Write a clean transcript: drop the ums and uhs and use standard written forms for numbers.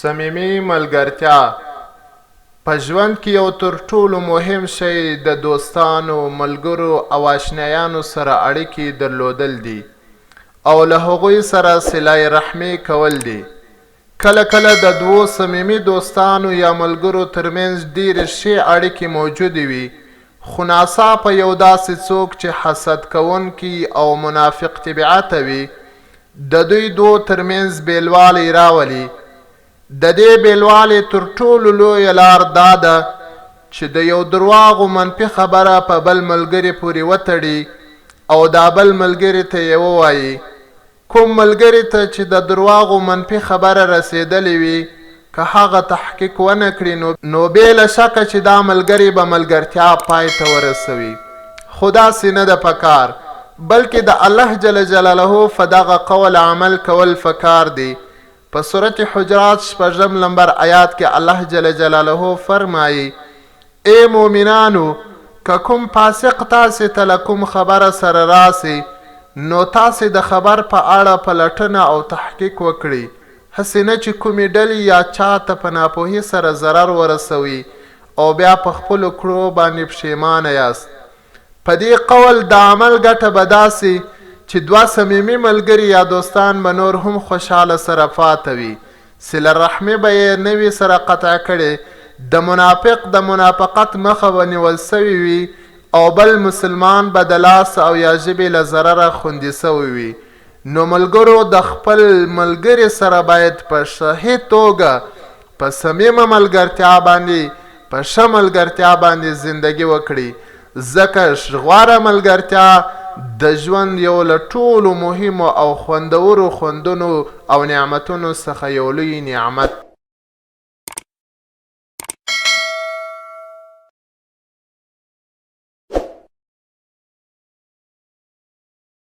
صمیمي ملګرتیا په ژوند کې یو تر ټولو مهم شی د دوستانو، ملګرو او آشنایانو سره اړیکې درلودل دي او له هغوی سره صله رحمي کول دي. کله کله د دوو صمیمي دوستانو یا ملګرو ترمنځ ډېرې ښې اړیکې موجودې وي، خو ناڅاپه یو داسې څوک چې حسد کوونکی او منافق طبیعته وي د دوی دوو ترمنځ بیلوالی راولي. د دې بیلوالي تر ټولو لویه لار دا ده چې د یو درواغو منفي خبره په بل ملګري پورې وتړي او دا بل ملګري ته یې ووایي. کوم ملګري ته چې د درواغو منفي خبره رسېدلې وي، که هغه تحقیق ونه کړي نو بې له شکه چې دا ملګري به ملګرتیا پای ته ورسوي. خو داسې نه ده پکار، بلکې د الله جل جلاله په دغه قول عمل کول پکار دی. په سورت حجرات 6 نمبر آیات کې الله جل جلاله فرمایي: ای مومنانو، که کوم فاسق تاسې ته له کوم خبره سره راسي نو تاسې د خبر په اړه پلټنه او تحقیق وکړئ، هسې نه چې کومې ډلې یا چاته په ناپوهي سره ضرر ورسوي او بیا په خپلو کړو باندې پښیمانه یاست. په دې قول د عمل ګټه به داسې چې دوه صمیمي ملګري یا دوستان به نور هم خوشحاله سره پاته وي، صله رحمي به یې نه وي سره قطع کړې، د منافق د منافقت مخه به نیول سوي وي او بل مسلمان به د لاس او یا ژبې له ضرره خوندي سوی وي. نو ملګرو د خپل ملګري سره باید په صحیح توګه په صمیمه ملګرتیا باندې په ښه ملګرتیا باندې زندگی وکړي، ځکه غوره ملګرتیا د ژوند یو له ټولو مهمو او خوندورو خوندونو او نعمتونو څخه یو لوی نعمت